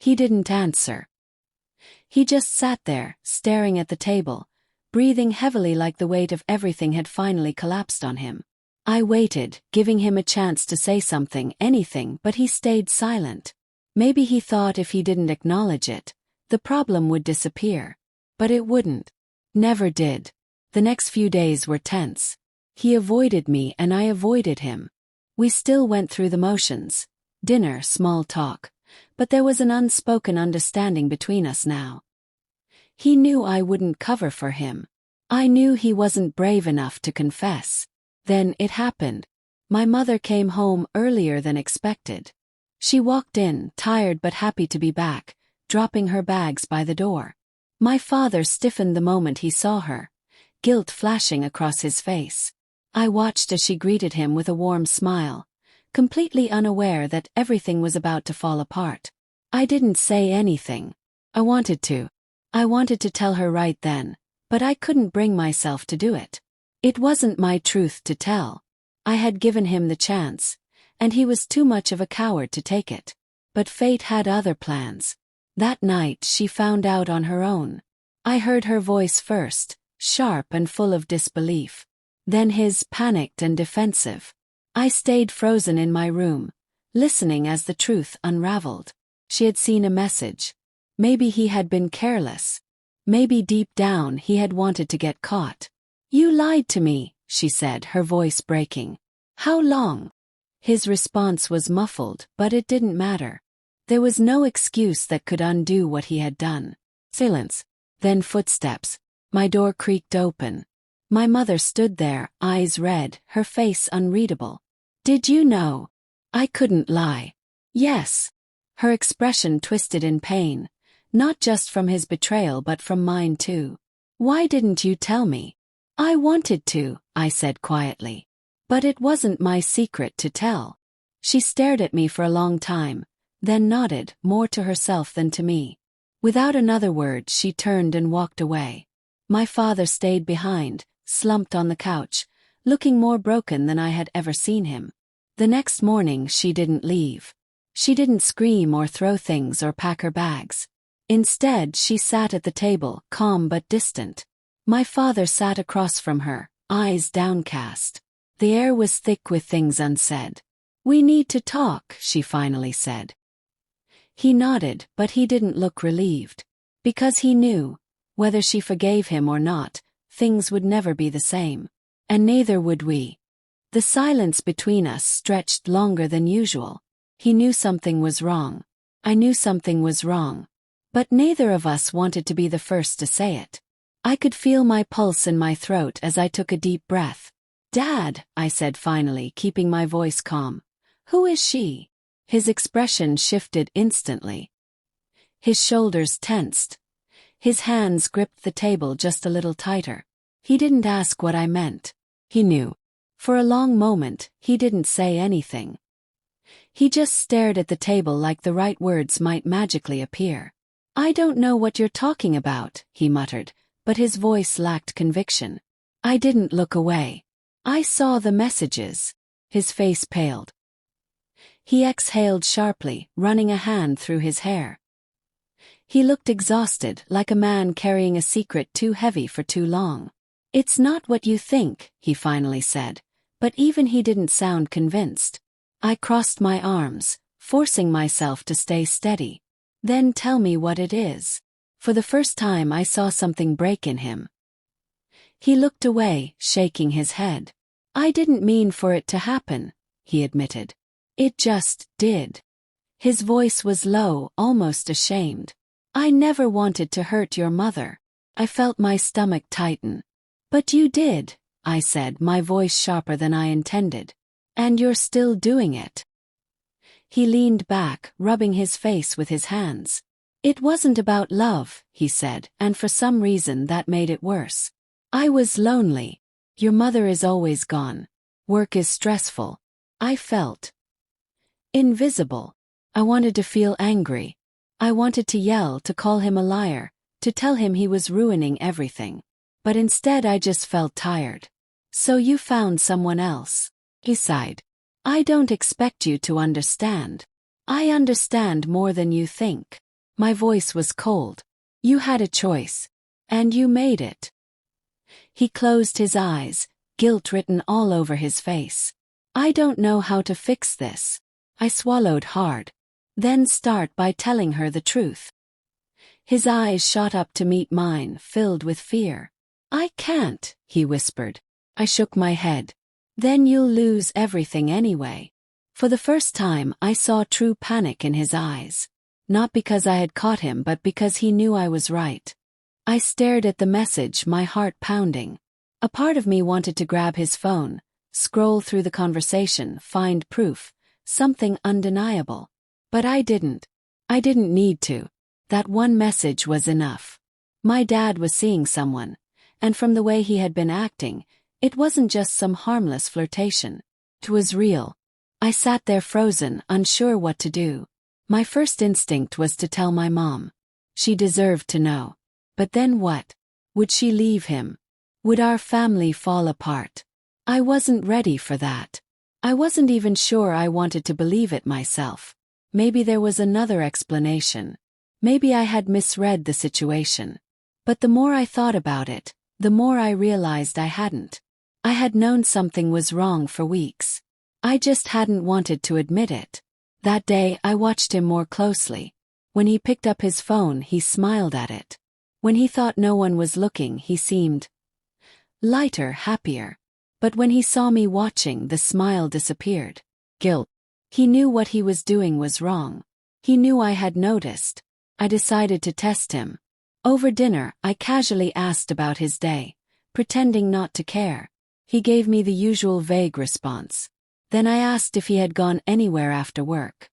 He didn't answer. He just sat there, staring at the table, breathing heavily like the weight of everything had finally collapsed on him. I waited, giving him a chance to say something, anything, but he stayed silent. Maybe he thought if he didn't acknowledge it, the problem would disappear. But it wouldn't. Never did. The next few days were tense. He avoided me and I avoided him. We still went through the motions. Dinner, small talk. But there was an unspoken understanding between us now. He knew I wouldn't cover for him. I knew he wasn't brave enough to confess. Then it happened. My mother came home earlier than expected. She walked in, tired but happy to be back, dropping her bags by the door. My father stiffened the moment he saw her, guilt flashing across his face. I watched as she greeted him with a warm smile, completely unaware that everything was about to fall apart. I didn't say anything. I wanted to. I wanted to tell her right then, but I couldn't bring myself to do it. It wasn't my truth to tell. I had given him the chance, and he was too much of a coward to take it. But fate had other plans. That night she found out on her own. I heard her voice first, sharp and full of disbelief. Then his, panicked and defensive. I stayed frozen in my room, listening as the truth unraveled. She had seen a message. Maybe he had been careless. Maybe deep down he had wanted to get caught. "You lied to me," she said, her voice breaking. "How long?" His response was muffled, but it didn't matter. There was no excuse that could undo what he had done. Silence. Then footsteps. My door creaked open. My mother stood there, eyes red, her face unreadable. "Did you know?" I couldn't lie. "Yes." Her expression twisted in pain, not just from his betrayal but from mine too. "Why didn't you tell me?" "I wanted to," I said quietly. "But it wasn't my secret to tell." She stared at me for a long time, then nodded, more to herself than to me. Without another word she turned and walked away. My father stayed behind, slumped on the couch, looking more broken than I had ever seen him. The next morning she didn't leave. She didn't scream or throw things or pack her bags. Instead she sat at the table, calm but distant. My father sat across from her, eyes downcast. The air was thick with things unsaid. "We need to talk," she finally said. He nodded, but he didn't look relieved. Because he knew, whether she forgave him or not, things would never be the same. And neither would we. The silence between us stretched longer than usual. He knew something was wrong. I knew something was wrong. But neither of us wanted to be the first to say it. I could feel my pulse in my throat as I took a deep breath. "Dad," I said finally, keeping my voice calm. "Who is she?" His expression shifted instantly. His shoulders tensed. His hands gripped the table just a little tighter. He didn't ask what I meant. He knew. For a long moment, he didn't say anything. He just stared at the table like the right words might magically appear. "I don't know what you're talking about," he muttered, but his voice lacked conviction. I didn't look away. I saw the messages. His face paled. He exhaled sharply, running a hand through his hair. He looked exhausted, like a man carrying a secret too heavy for too long. "It's not what you think," he finally said, but even he didn't sound convinced. I crossed my arms, forcing myself to stay steady. "Then tell me what it is." For the first time I saw something break in him. He looked away, shaking his head. "I didn't mean for it to happen," he admitted. "It just did." His voice was low, almost ashamed. "I never wanted to hurt your mother." I felt my stomach tighten. "But you did," I said, my voice sharper than I intended. "And you're still doing it." He leaned back, rubbing his face with his hands. "It wasn't about love," he said, and for some reason that made it worse. "I was lonely. Your mother is always gone. Work is stressful." I felt invisible. I wanted to feel angry. I wanted to yell, to call him a liar, to tell him he was ruining everything. But instead I just felt tired. "So you found someone else," he sighed. "I don't expect you to understand. I understand more than you think." My voice was cold. You had a choice. And you made it. He closed his eyes, guilt written all over his face. I don't know how to fix this. I swallowed hard. Then start by telling her the truth. His eyes shot up to meet mine, filled with fear. I can't, he whispered. I shook my head. Then you'll lose everything anyway. For the first time, I saw true panic in his eyes. Not because I had caught him, but because he knew I was right. I stared at the message, my heart pounding. A part of me wanted to grab his phone, scroll through the conversation, find proof, something undeniable. But I didn't. I didn't need to. That one message was enough. My dad was seeing someone, and from the way he had been acting, it wasn't just some harmless flirtation. It was real. I sat there frozen, unsure what to do. My first instinct was to tell my mom. She deserved to know. But then what? Would she leave him? Would our family fall apart? I wasn't ready for that. I wasn't even sure I wanted to believe it myself. Maybe there was another explanation. Maybe I had misread the situation. But the more I thought about it, the more I realized I hadn't. I had known something was wrong for weeks. I just hadn't wanted to admit it. That day I watched him more closely. When he picked up his phone, he smiled at it. When he thought no one was looking, he seemed lighter, happier. But when he saw me watching, the smile disappeared. Guilt. He knew what he was doing was wrong. He knew I had noticed. I decided to test him. Over dinner, I casually asked about his day, pretending not to care. He gave me the usual vague response. Then I asked if he had gone anywhere after work.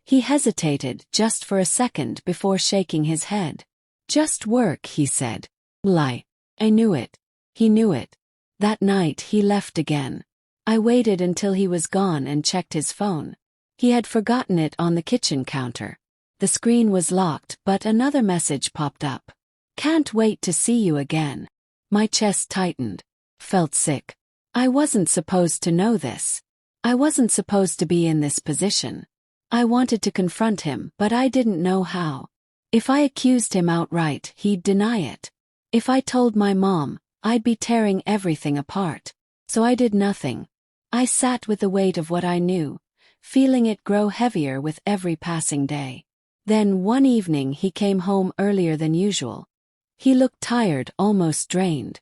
He hesitated just for a second before shaking his head. Just work, he said. Lie. I knew it. He knew it. That night he left again. I waited until he was gone and checked his phone. He had forgotten it on the kitchen counter. The screen was locked, but another message popped up. Can't wait to see you again. My chest tightened. Felt sick. I wasn't supposed to know this. I wasn't supposed to be in this position. I wanted to confront him, but I didn't know how. If I accused him outright, he'd deny it. If I told my mom, I'd be tearing everything apart. So I did nothing. I sat with the weight of what I knew, feeling it grow heavier with every passing day. Then one evening he came home earlier than usual. He looked tired, almost drained.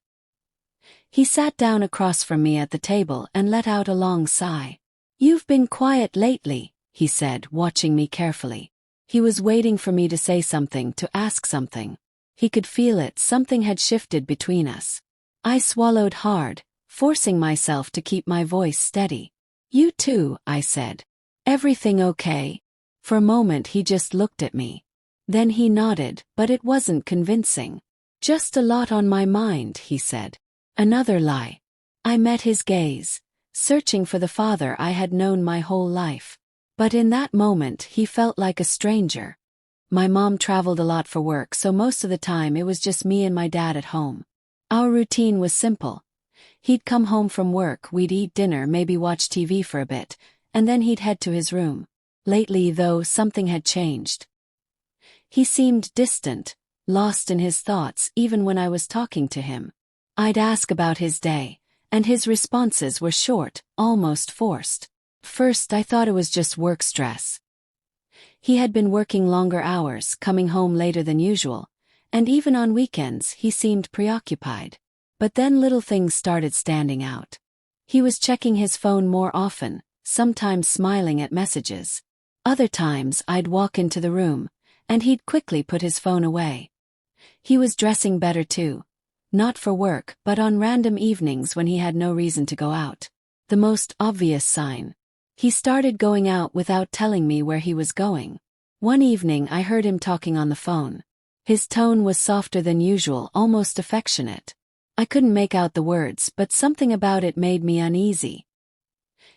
He sat down across from me at the table and let out a long sigh. You've been quiet lately, he said, watching me carefully. He was waiting for me to say something, to ask something. He could feel it, something had shifted between us. I swallowed hard, forcing myself to keep my voice steady. You too, I said. Everything okay? For a moment he just looked at me. Then he nodded, but it wasn't convincing. Just a lot on my mind, he said. Another lie. I met his gaze, searching for the father I had known my whole life. But in that moment he felt like a stranger. My mom traveled a lot for work, so most of the time it was just me and my dad at home. Our routine was simple. He'd come home from work, we'd eat dinner, maybe watch TV for a bit, and then he'd head to his room. Lately, though, something had changed. He seemed distant, lost in his thoughts even when I was talking to him. I'd ask about his day, and his responses were short, almost forced. First, I thought it was just work stress. He had been working longer hours, coming home later than usual, and even on weekends he seemed preoccupied. But then little things started standing out. He was checking his phone more often, sometimes smiling at messages. Other times I'd walk into the room, and he'd quickly put his phone away. He was dressing better too. Not for work, but on random evenings when he had no reason to go out. The most obvious sign. He started going out without telling me where he was going. One evening I heard him talking on the phone. His tone was softer than usual, almost affectionate. I couldn't make out the words, but something about it made me uneasy.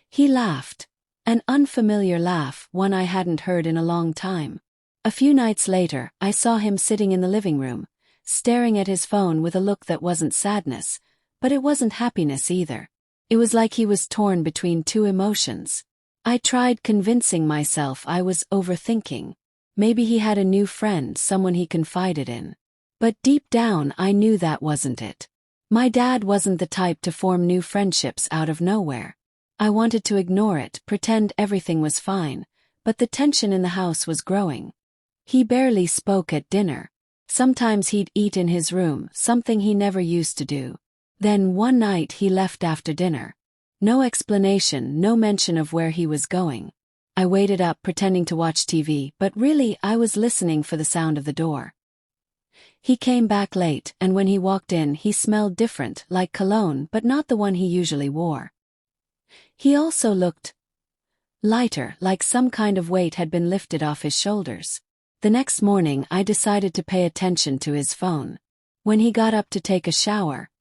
He laughed. An unfamiliar laugh, one I hadn't heard in a long time. A few nights later, I saw him sitting in the living room, staring at his phone with a look that wasn't sadness, but it wasn't happiness either. It was like he was torn between two emotions. I tried convincing myself I was overthinking. Maybe he had a new friend, someone he confided in. But deep down I knew that wasn't it. My dad wasn't the type to form new friendships out of nowhere. I wanted to ignore it, pretend everything was fine, but the tension in the house was growing. He barely spoke at dinner. Sometimes he'd eat in his room, something he never used to do. Then one night he left after dinner. No explanation, no mention of where he was going. I waited up pretending to watch TV, but really I was listening for the sound of the door. He came back late, and when he walked in he smelled different, like cologne, but not the one he usually wore. He also looked lighter, like some kind of weight had been lifted off his shoulders. The next morning I decided to pay attention to his phone. When he got up to take a shower,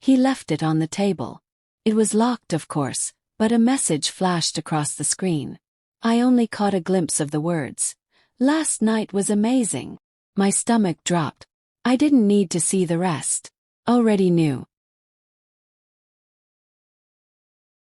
he left it on the table. It was locked, of course, but a message flashed across the screen. I only caught a glimpse of the words. "Last night was amazing." My stomach dropped. I didn't need to see the rest. Already knew.